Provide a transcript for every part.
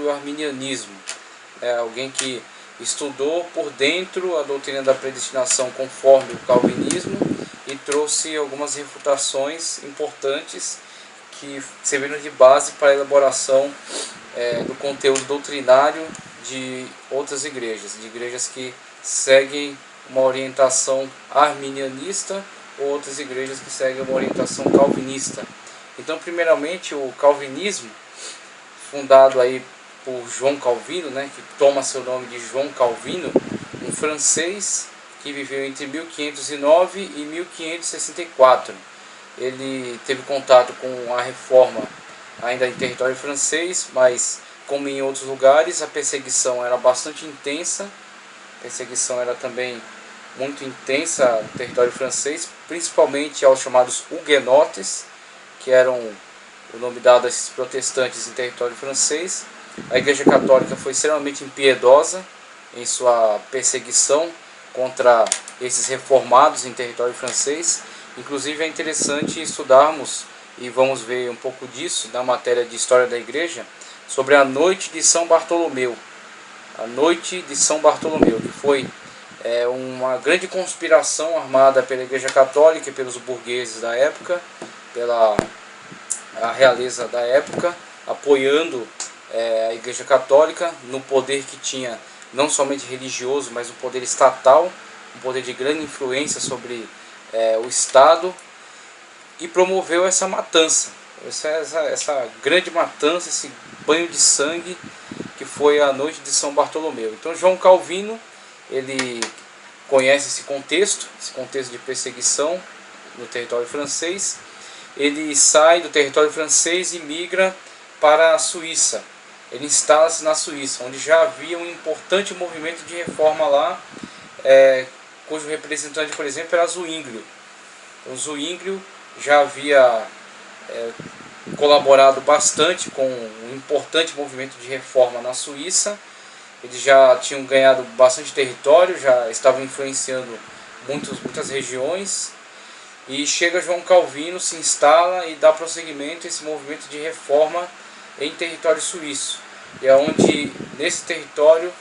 o arminianismo. É alguém que estudou por dentro a doutrina da predestinação conforme o calvinismo e trouxe algumas refutações importantes que serviram de base para a elaboração do conteúdo doutrinário de outras igrejas, de igrejas que seguem uma orientação arminianista ou outras igrejas que seguem uma orientação calvinista. Então, primeiramente, o calvinismo, fundado aí por João Calvino, que toma seu nome de João Calvino, um francês que viveu entre 1509 e 1564. Ele teve contato com a reforma ainda em território francês, mas como em outros lugares, a perseguição era bastante intensa. A perseguição era também muito intensa no território francês, principalmente aos chamados huguenotes, que eram o nome dado a esses protestantes em território francês. A Igreja Católica foi extremamente impiedosa em sua perseguição contra esses reformados em território francês. Inclusive é interessante estudarmos, e vamos ver um pouco disso na matéria de História da Igreja, sobre a Noite de São Bartolomeu. A Noite de São Bartolomeu, que foi uma grande conspiração armada pela Igreja Católica e pelos burgueses da época, pela a realeza da época, apoiando a Igreja Católica no poder que tinha, não somente religioso, mas um poder estatal, um poder de grande influência sobre o Estado, e promoveu essa matança, essa grande matança, esse banho de sangue que foi a Noite de São Bartolomeu. Então João Calvino, ele conhece esse contexto de perseguição no território francês. Ele sai do território francês e migra para a Suíça. Ele instala-se na Suíça, onde já havia um importante movimento de reforma lá, cujo representante, por exemplo, era Zwinglio. O Zwinglio já havia colaborado bastante com um importante movimento de reforma na Suíça. Eles já tinham ganhado bastante território, já estavam influenciando muitas regiões. E chega João Calvino, se instala e dá prosseguimento a esse movimento de reforma em território suíço. E é onde, nesse território,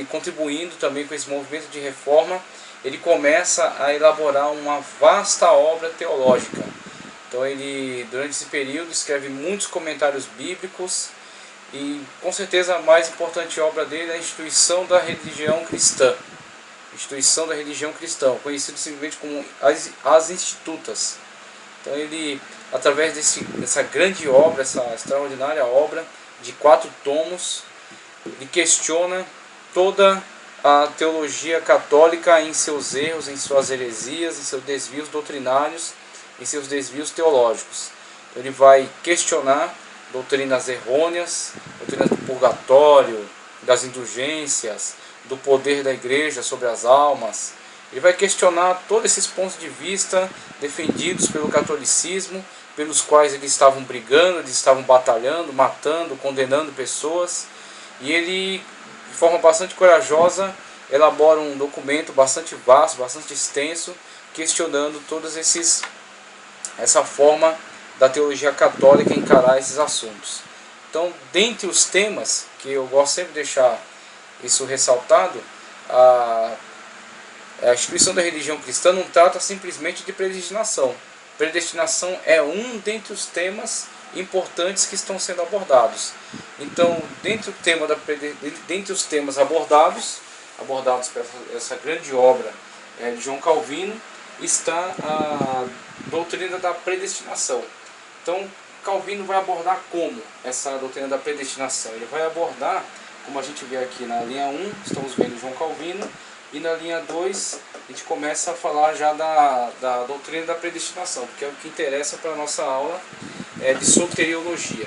contribuindo também com esse movimento de reforma, ele começa a elaborar uma vasta obra teológica. Então ele, durante esse período, escreve muitos comentários bíblicos e, com certeza, a mais importante obra dele é a Instituição da Religião Cristã. Instituição da Religião Cristã, conhecido simplesmente como as Institutas. Então ele, através dessa grande obra, essa extraordinária obra de 4 tomos, ele questiona toda a teologia católica em seus erros, em suas heresias, em seus desvios doutrinários, em seus desvios teológicos. Então ele vai questionar doutrinas errôneas, doutrinas do purgatório, das indulgências, do poder da igreja sobre as almas. Ele vai questionar todos esses pontos de vista defendidos pelo catolicismo, pelos quais eles estavam brigando, eles estavam batalhando, matando, condenando pessoas. E ele, de forma bastante corajosa, elabora um documento bastante vasto, bastante extenso, questionando todos essa forma da teologia católica encarar esses assuntos. Então, dentre os temas, que eu gosto sempre de deixar isso ressaltado, a instituição da religião cristã não trata simplesmente de predestinação. Predestinação é um dentre os temas importantes que estão sendo abordados. Então, dentre os temas abordados por essa grande obra de João Calvino, está a doutrina da predestinação. Então, Calvino vai abordar como essa doutrina da predestinação? Ele vai abordar, como a gente vê aqui na linha 1, estamos vendo João Calvino, e na linha 2 a gente começa a falar já da doutrina da predestinação, porque é o que interessa para a nossa aula de soteriologia.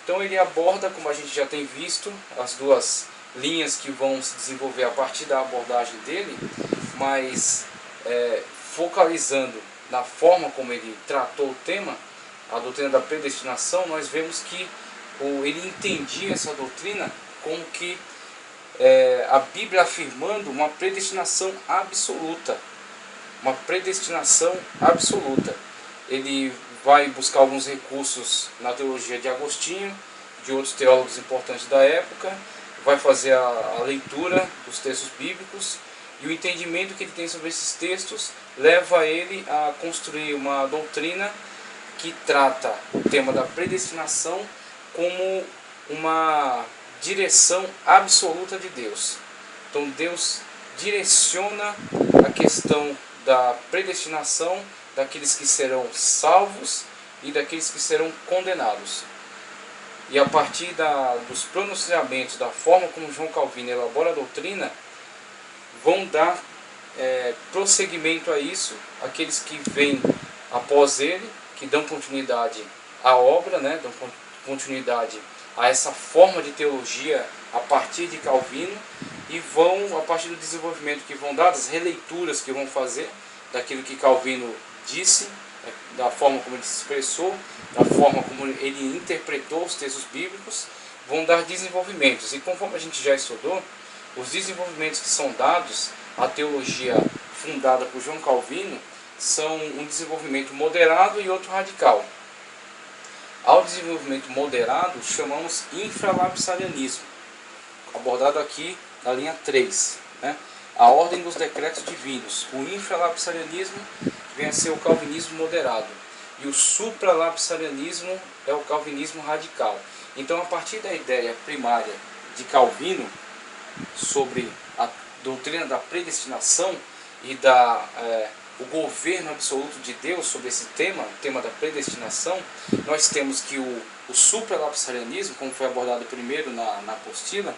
Então ele aborda, como a gente já tem visto, as duas linhas que vão se desenvolver a partir da abordagem dele, mas focalizando na forma como ele tratou o tema, a doutrina da predestinação, nós vemos que ele entendia essa doutrina como que a Bíblia afirmando uma predestinação absoluta. Uma predestinação absoluta. Ele vai buscar alguns recursos na teologia de Agostinho, de outros teólogos importantes da época, vai fazer a leitura dos textos bíblicos, e o entendimento que ele tem sobre esses textos leva ele a construir uma doutrina que trata o tema da predestinação como uma direção absoluta de Deus. Então Deus direciona a questão da predestinação daqueles que serão salvos e daqueles que serão condenados. E a partir dos pronunciamentos, da forma como João Calvino elabora a doutrina, vão dar prosseguimento a isso, aqueles que vêm após ele, que dão continuidade à obra, né, dão continuidade a essa forma de teologia a partir de Calvino, e vão, a partir do desenvolvimento que vão dar, das releituras que vão fazer daquilo que Calvino disse, da forma como ele se expressou, da forma como ele interpretou os textos bíblicos, vão dar desenvolvimentos. E conforme a gente já estudou, os desenvolvimentos que são dados à teologia fundada por João Calvino são um desenvolvimento moderado e outro radical. Ao desenvolvimento moderado chamamos infralapsarianismo, abordado aqui na linha 3, né? A ordem dos decretos divinos. O infralapsarianismo vem a ser o calvinismo moderado, e o supralapsarianismo é o calvinismo radical. Então, a partir da ideia primária de Calvino sobre a doutrina da predestinação e o governo absoluto de Deus sobre esse tema, o tema da predestinação, nós temos que o supralapsarianismo, como foi abordado primeiro na apostila,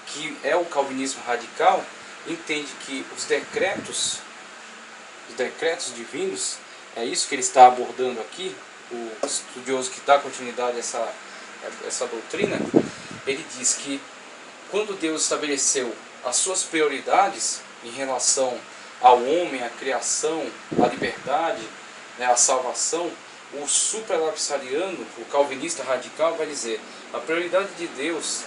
que é o calvinismo radical, entende que os decretos divinos, é isso que ele está abordando aqui, o estudioso que dá continuidade a essa doutrina. Ele diz que quando Deus estabeleceu as suas prioridades em relação ao homem, à criação, à liberdade, né, à salvação, o supralapsariano, o calvinista radical, vai dizer: a prioridade de Deus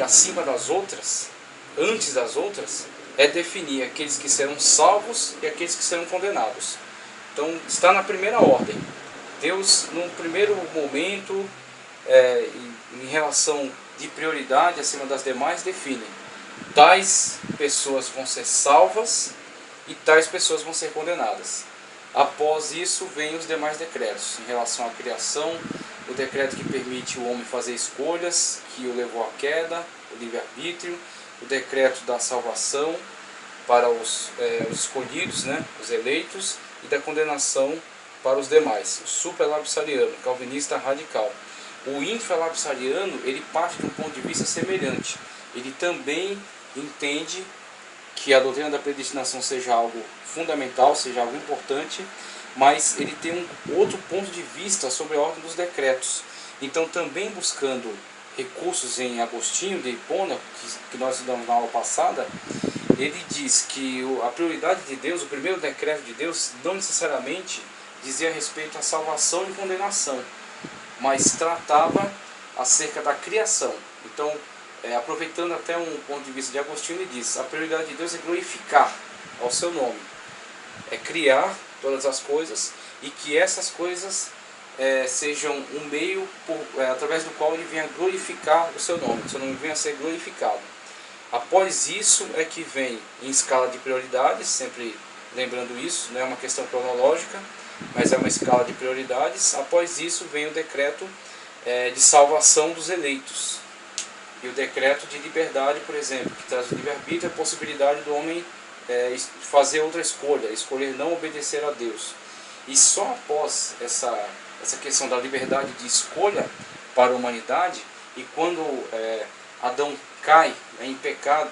acima das outras, antes das outras, é definir aqueles que serão salvos e aqueles que serão condenados. Então está na primeira ordem. Deus, num primeiro momento, em relação de prioridade acima das demais, define: tais pessoas vão ser salvas e tais pessoas vão ser condenadas. Após isso vem os demais decretos em relação à criação, o decreto que permite o homem fazer escolhas, que o levou à queda, o livre-arbítrio, o decreto da salvação para os escolhidos, né, os eleitos, e da condenação para os demais. O supralapsariano, calvinista radical. O infralapsariano, ele parte de um ponto de vista semelhante. Ele também entende que a doutrina da predestinação seja algo fundamental, seja algo importante, mas ele tem um outro ponto de vista sobre a ordem dos decretos. Então, também buscando recursos em Agostinho de Hipona, que nós estudamos na aula passada, ele diz que a prioridade de Deus, o primeiro decreto de Deus, não necessariamente dizia respeito à salvação e condenação, mas tratava acerca da criação. Então, aproveitando até um ponto de vista de Agostinho, ele diz: a prioridade de Deus é glorificar ao seu nome, é criar todas as coisas, e que essas coisas sejam um meio através do qual ele venha glorificar o seu nome venha a ser glorificado. Após isso é que vem, em escala de prioridades, sempre lembrando isso, não é uma questão cronológica, mas é uma escala de prioridades. Após isso vem o decreto de salvação dos eleitos, e o decreto de liberdade, por exemplo, que traz o livre-arbítrio, a possibilidade do homem fazer outra escolha, escolher não obedecer a Deus. E só após essa questão da liberdade de escolha para a humanidade, e quando Adão cai em pecado,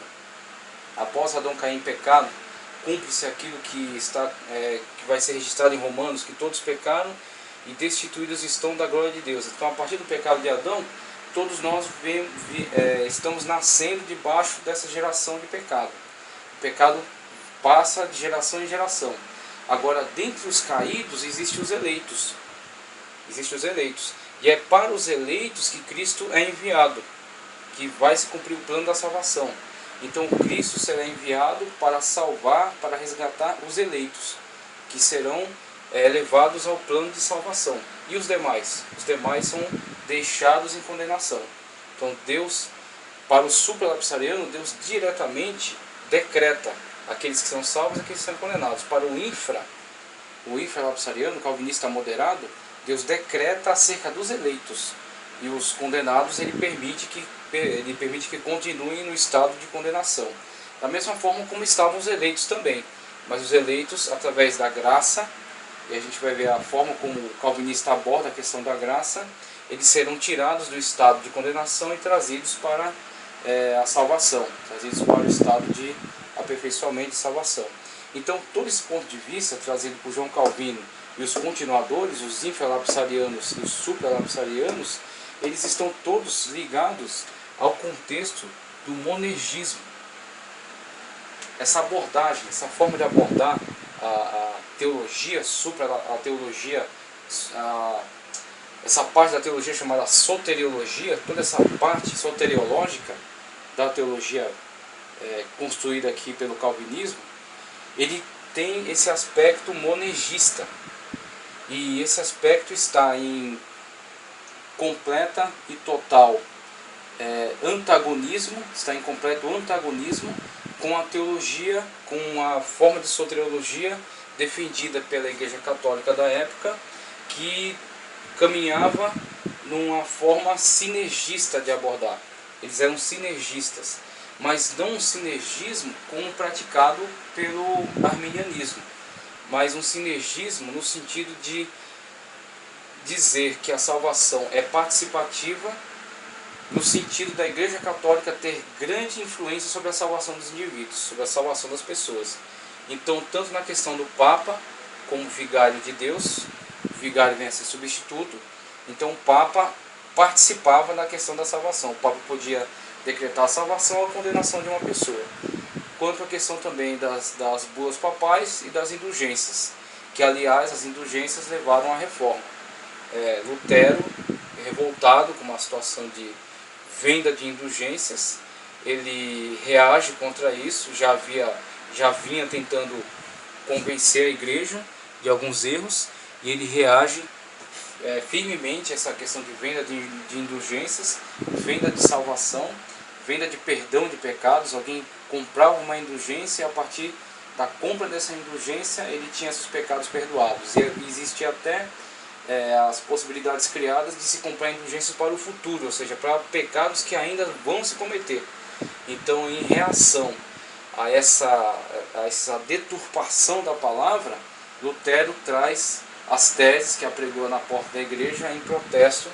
após Adão cair em pecado, cumpre-se aquilo que vai ser registrado em Romanos, que todos pecaram e destituídos estão da glória de Deus. Então, a partir do pecado de Adão, todos nós estamos nascendo debaixo dessa geração de pecado. O pecado passa de geração em geração. Agora, dentre os caídos, existem os eleitos. E é para os eleitos que Cristo é enviado, que vai se cumprir o plano da salvação. Então, Cristo será enviado para salvar, para resgatar os eleitos, que serão levados ao plano de salvação. E os demais? Os demais são deixados em condenação. Então Deus, para o supralapsariano, Deus diretamente decreta aqueles que são salvos e aqueles que são condenados. Para o infralapsariano, calvinista moderado, Deus decreta acerca dos eleitos. E os condenados ele permite que continuem no estado de condenação. Da mesma forma como estavam os eleitos também. Mas os eleitos, através da graça, e a gente vai ver a forma como o calvinista aborda a questão da graça, eles serão tirados do estado de condenação e trazidos para a salvação, trazidos para o estado de aperfeiçoamento e salvação. Então, todo esse ponto de vista trazido por João Calvino e os continuadores, os infralapsarianos e os supralapsarianos, eles estão todos ligados ao contexto do monergismo. Essa abordagem, essa forma de abordar a teologia, essa parte da teologia chamada soteriologia, toda essa parte soteriológica da teologia construída aqui pelo calvinismo, ele tem esse aspecto monergista. E esse aspecto está em completa e total antagonismo, está em completo antagonismo com a teologia, com a forma de soteriologia defendida pela Igreja Católica da época, que caminhava numa forma sinergista de abordar. Eles eram sinergistas, mas não um sinergismo como praticado pelo arminianismo, mas um sinergismo no sentido de dizer que a salvação é participativa, no sentido da Igreja Católica ter grande influência sobre a salvação dos indivíduos, sobre a salvação das pessoas. Então, tanto na questão do Papa, como vigário de Deus, o vigário vem a ser substituto, então o Papa participava da questão da salvação. O Papa podia decretar a salvação ou a condenação de uma pessoa. Quanto à questão também das bulas papais e das indulgências, que aliás as indulgências levaram à reforma. Lutero, revoltado com uma situação de venda de indulgências, ele reage contra isso, já vinha tentando convencer a igreja de alguns erros, e ele reage firmemente a essa questão de venda de indulgências, venda de salvação, venda de perdão de pecados. Alguém comprava uma indulgência e a partir da compra dessa indulgência ele tinha seus pecados perdoados. E existia até as possibilidades criadas de se comprar indulgências para o futuro, ou seja, para pecados que ainda vão se cometer. Então, em reação a essa deturpação da palavra, Lutero traz as teses que apregou na porta da igreja em protesto,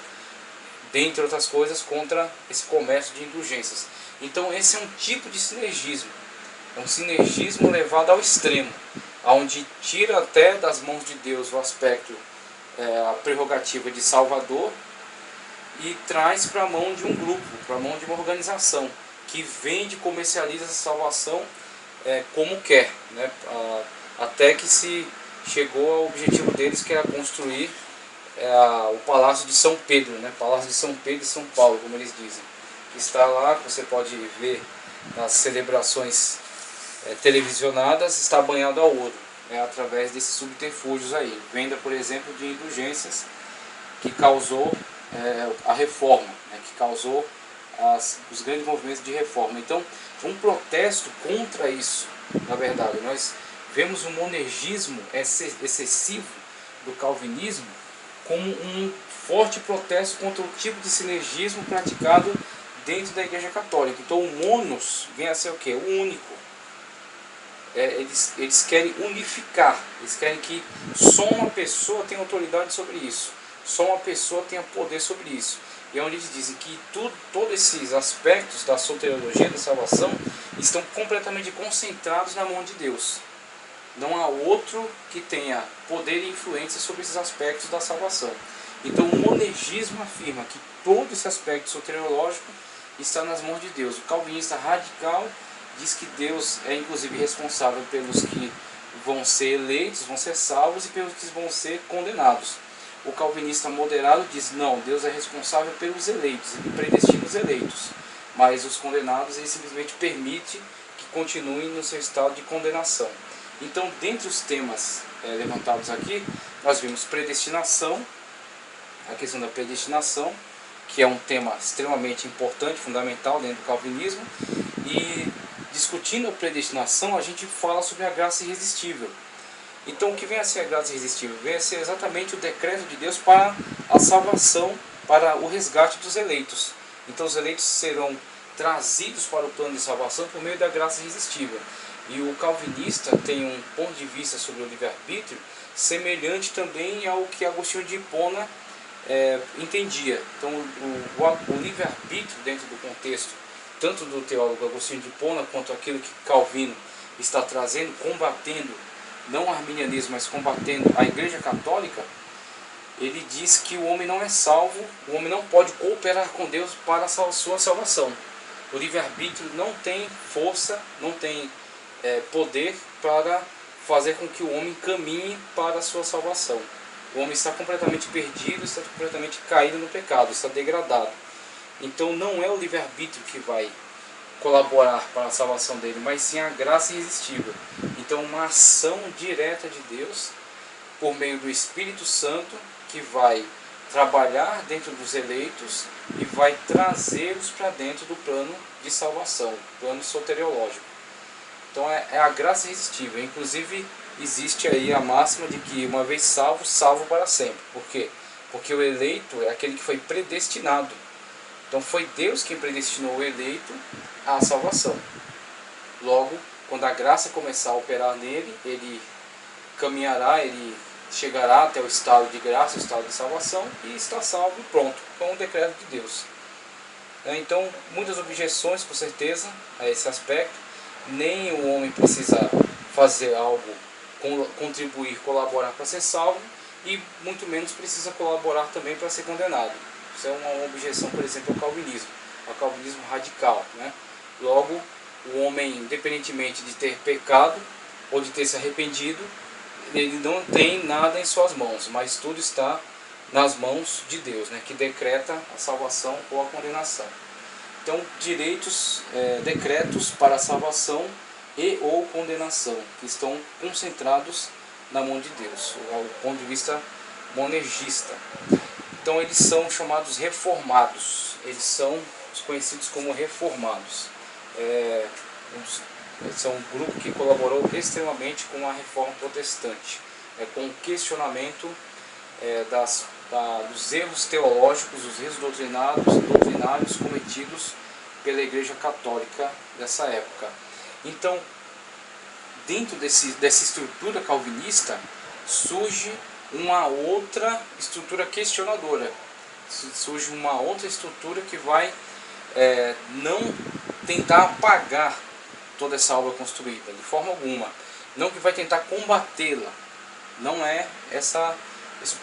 dentre outras coisas, contra esse comércio de indulgências. Então esse é um tipo de sinergismo, é um sinergismo levado ao extremo, onde tira até das mãos de Deus o aspecto, a prerrogativa de Salvador, e traz para a mão de um grupo, para a mão de uma organização, que vende e comercializa essa salvação como quer, né? Até que se chegou ao objetivo deles, que era construir o Palácio de São Pedro, né? Palácio de São Pedro e São Paulo, como eles dizem. Que está lá, que você pode ver nas celebrações televisionadas, está banhado a ouro, através desses subterfúgios aí. Venda, por exemplo, de indulgências, que causou a reforma, né? Que causou os grandes movimentos de reforma. Então, um protesto contra isso, na verdade. Nós vemos o monergismo excessivo do calvinismo como um forte protesto contra o tipo de sinergismo praticado dentro da Igreja Católica. Então o monos vem a ser o quê? O único. Eles querem unificar, eles querem que só uma pessoa tenha autoridade sobre isso, só uma pessoa tenha poder sobre isso. E é onde eles dizem que todos esses aspectos da soteriologia, da salvação, estão completamente concentrados na mão de Deus. Não há outro que tenha poder e influência sobre esses aspectos da salvação. Então o monergismo afirma que todo esse aspecto soteriológico está nas mãos de Deus. O calvinista radical diz que Deus é inclusive responsável pelos que vão ser eleitos, vão ser salvos, e pelos que vão ser condenados. O calvinista moderado diz, não, Deus é responsável pelos eleitos, ele predestina os eleitos, mas os condenados ele simplesmente permite que continuem no seu estado de condenação. Então, dentre os temas levantados aqui, nós vimos predestinação, a questão da predestinação, que é um tema extremamente importante, fundamental dentro do calvinismo, e discutindo a predestinação, a gente fala sobre a graça irresistível. Então, o que vem a ser a graça irresistível? Vem a ser exatamente o decreto de Deus para a salvação, para o resgate dos eleitos. Então, os eleitos serão trazidos para o plano de salvação por meio da graça irresistível. E o calvinista tem um ponto de vista sobre o livre-arbítrio semelhante também ao que Agostinho de Hipona entendia. Então, o livre-arbítrio, dentro do contexto tanto do teólogo Agostinho de Hipona quanto aquilo que Calvino está trazendo, combatendo, não o arminianismo, mas combatendo a Igreja Católica, ele diz que o homem não é salvo, o homem não pode cooperar com Deus para a sua salvação. O livre-arbítrio não tem força, não tem poder para fazer com que o homem caminhe para a sua salvação. O homem está completamente perdido, está completamente caído no pecado, está degradado. Então não é o livre-arbítrio que vai colaborar para a salvação dele, mas sim a graça irresistível. Então uma ação direta de Deus por meio do Espírito Santo que vai trabalhar dentro dos eleitos e vai trazê-los para dentro do plano de salvação, plano soteriológico. Então é a graça irresistível. Inclusive existe aí a máxima de que uma vez salvo, salvo para sempre. Por quê? Porque o eleito é aquele que foi predestinado. Então foi Deus quem predestinou o eleito à salvação. Logo, quando a graça começar a operar nele, ele caminhará, ele chegará até o estado de graça, o estado de salvação, e está salvo e pronto, com o decreto de Deus. Então, muitas objeções, com certeza, a esse aspecto. Nem o homem precisa fazer algo, contribuir, colaborar para ser salvo, e muito menos precisa colaborar também para ser condenado. Isso é uma objeção, por exemplo, ao calvinismo radical, né? Logo, o homem, independentemente de ter pecado ou de ter se arrependido, ele não tem nada em suas mãos, mas tudo está nas mãos de Deus, né? Que decreta a salvação ou a condenação. Então, direitos, decretos para a salvação e ou condenação, que estão concentrados na mão de Deus, ao ponto de vista monergista. Então eles são chamados reformados, eles são conhecidos como reformados. São um grupo que colaborou extremamente com a reforma protestante, com o questionamento dos erros teológicos, dos erros doutrinários cometidos pela Igreja Católica dessa época. Então, dentro dessa estrutura calvinista, surge uma outra estrutura questionadora, surge uma outra estrutura que vai não tentar apagar toda essa obra construída, de forma alguma, não que vai tentar combatê-la. Não é esse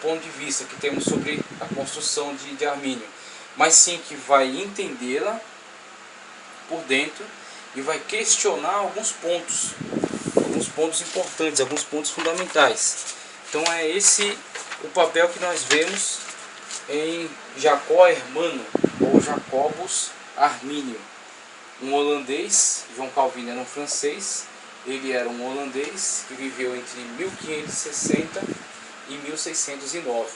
ponto de vista que temos sobre a construção de Armínio, mas sim que vai entendê-la por dentro e vai questionar alguns pontos importantes, alguns pontos fundamentais. Então é esse o papel que nós vemos em Jacó Hermano, ou Jacobus Armínio, um holandês. João Calvino era um francês, ele era um holandês que viveu entre 1560 e 1609,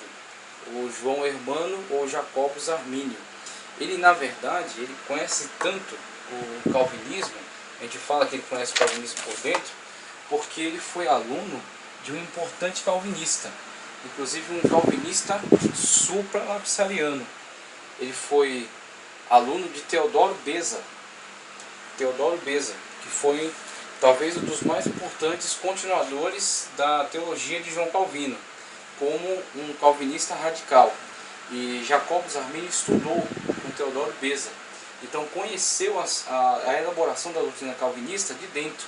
o João Hermano ou Jacobus Armínio. Ele, na verdade, ele conhece tanto o calvinismo, a gente fala que ele conhece o calvinismo por dentro, porque ele foi aluno de um importante calvinista, inclusive um calvinista supralapsariano. Ele foi aluno de Teodoro Beza, que foi talvez um dos mais importantes continuadores da teologia de João Calvino, como um calvinista radical. E Jacobus Armínio estudou com Teodoro Beza, então conheceu a elaboração da doutrina calvinista de dentro.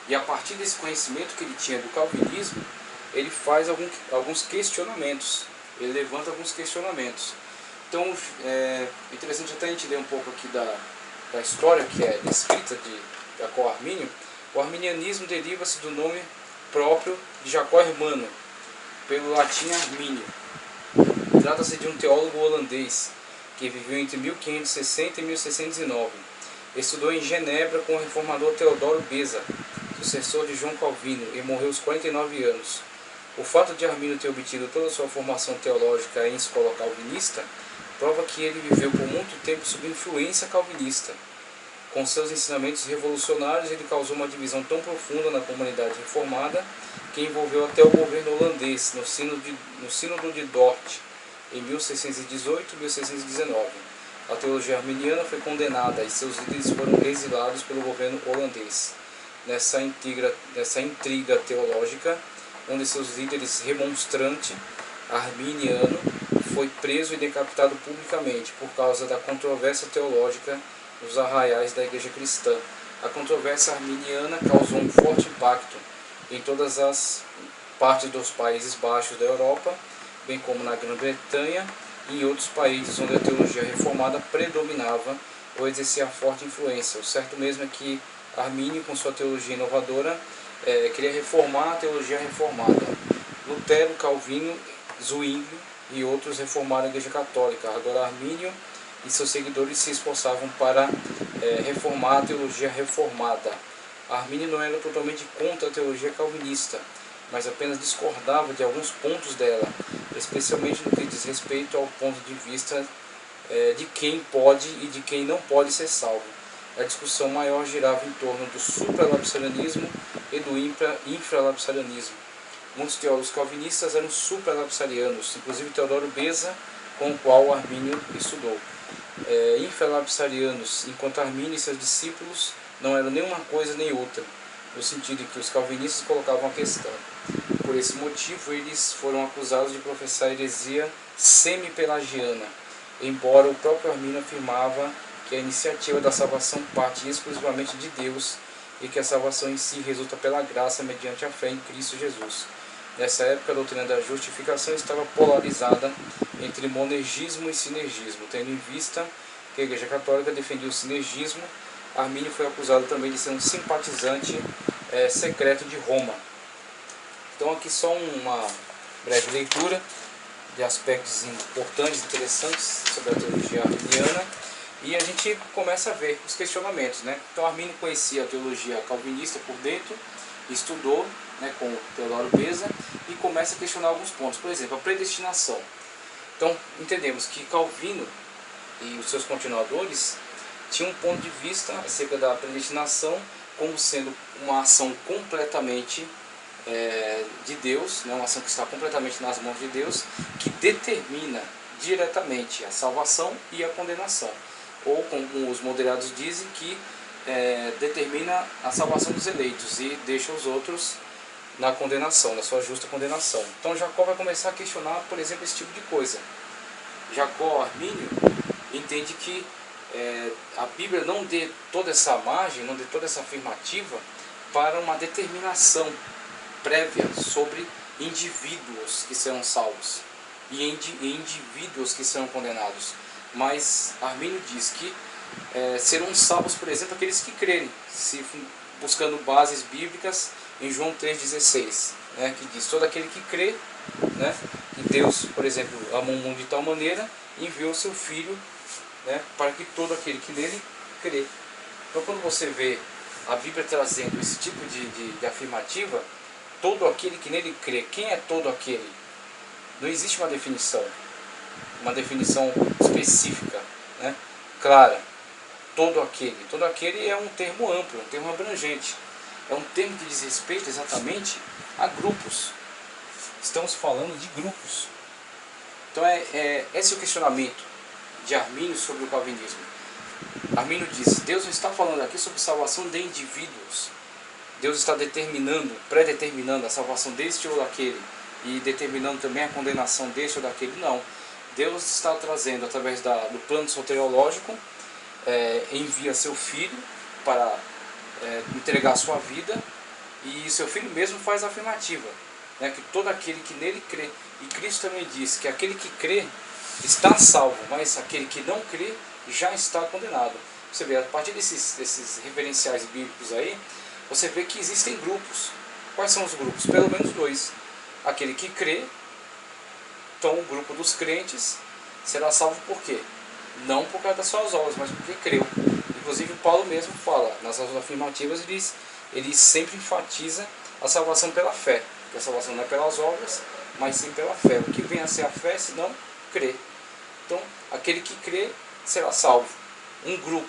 E a partir desse conhecimento que ele tinha do calvinismo, ele faz alguns questionamentos, ele levanta alguns questionamentos. Então é interessante até a gente ler um pouco aqui da história que é descrita de Jacó Armínio. O arminianismo deriva-se do nome próprio de Jacó Hermano, pelo latim Armínio. Trata-se de um teólogo holandês que viveu entre 1560 e 1609. Estudou em Genebra com o reformador Teodoro Beza, sucessor de João Calvino, e morreu aos 49 anos. O fato de Armínio ter obtido toda a sua formação teológica em escola calvinista prova que ele viveu por muito tempo sob influência calvinista. Com seus ensinamentos revolucionários, ele causou uma divisão tão profunda na comunidade reformada que envolveu até o governo holandês no Sínodo de Dort, em 1618 e 1619. A teologia arminiana foi condenada e seus líderes foram exilados pelo governo holandês. Nessa intriga teológica, um de seus líderes remonstrante, arminiano, foi preso e decapitado publicamente por causa da controvérsia teológica nos arraiais da Igreja Cristã. A controvérsia arminiana causou um forte impacto em todas as partes dos Países Baixos da Europa, bem como na Grã-Bretanha e em outros países onde a teologia reformada predominava ou exercia forte influência. O certo mesmo é que Armínio, com sua teologia inovadora, queria reformar a teologia reformada. Lutero, Calvino, Zwinglio e outros reformaram a Igreja Católica. Agora Armínio e seus seguidores se esforçavam para reformar a teologia reformada. Armínio não era totalmente contra a teologia calvinista, mas apenas discordava de alguns pontos dela, especialmente no que diz respeito ao ponto de vista de quem pode e de quem não pode ser salvo. A discussão maior girava em torno do supralapsarianismo e do infralapsarianismo. Muitos teólogos calvinistas eram supralapsarianos, inclusive Teodoro Beza, com o qual Armínio estudou. Infralapsarianos, enquanto Armínio e seus discípulos não eram nenhuma coisa nem outra, no sentido em que os calvinistas colocavam a questão. Por esse motivo, eles foram acusados de professar heresia semi-pelagiana, embora o próprio Armínio afirmava que a iniciativa da salvação parte exclusivamente de Deus e que a salvação em si resulta pela graça mediante a fé em Cristo Jesus. Nessa época, a doutrina da justificação estava polarizada entre monergismo e sinergismo. Tendo em vista que a Igreja Católica defendia o sinergismo, Armínio foi acusado também de ser um simpatizante secreto de Roma. Então aqui só uma breve leitura de aspectos importantes, interessantes sobre a teologia arminiana, e a gente começa a ver os questionamentos, né? Então Armínio conhecia a teologia calvinista por dentro, estudou, né, com Teodoro Beza, e começa a questionar alguns pontos. Por exemplo, a predestinação. Então entendemos que Calvino e os seus continuadores tinham um ponto de vista acerca da predestinação como sendo uma ação completamente de Deus, né, uma ação que está completamente nas mãos de Deus, que determina diretamente a salvação e a condenação. Ou, como os moderados dizem, que determina a salvação dos eleitos e deixa os outros na condenação, na sua justa condenação. Então Jacó vai começar a questionar, por exemplo, esse tipo de coisa. Jacó Armínio entende que a Bíblia não dê toda essa margem, não dê toda essa afirmativa para uma determinação prévia sobre indivíduos que serão salvos e indivíduos que serão condenados. Mas Armínio diz que serão salvos, por exemplo, aqueles que crerem, buscando bases bíblicas em João 3,16, né, que diz: todo aquele que crê, né, que Deus, por exemplo, amou o mundo de tal maneira, enviou seu Filho, né, para que todo aquele que nele crê. Então, quando você vê a Bíblia trazendo esse tipo de afirmativa, todo aquele que nele crê, quem é todo aquele? Não existe uma definição específica, né, clara. Todo aquele é um termo amplo, um termo abrangente, é um termo que diz respeito exatamente a grupos. Estamos falando de grupos. Então esse é o questionamento de Armínio sobre o calvinismo. Armínio diz: Deus não está falando aqui sobre salvação de indivíduos. Deus está predeterminando a salvação deste ou daquele e determinando também a condenação deste ou daquele. Não. Deus está trazendo, através do plano soteriológico, envia seu Filho para entregar a sua vida, e seu Filho mesmo faz a afirmativa, né, que todo aquele que nele crê. E Cristo também diz que aquele que crê está salvo, mas aquele que não crê já está condenado. Você vê, a partir desses referenciais bíblicos aí, você vê que existem grupos. Quais são os grupos? Pelo menos dois. Aquele que crê, então o grupo dos crentes será salvo por quê? Não por causa das suas obras, mas porque creu. Inclusive Paulo mesmo fala, nas suas afirmativas, ele sempre enfatiza a salvação pela fé que a salvação não é pelas obras, mas sim pela fé. O que vem a ser a fé, se não crer? Então, aquele que crê será salvo. Um grupo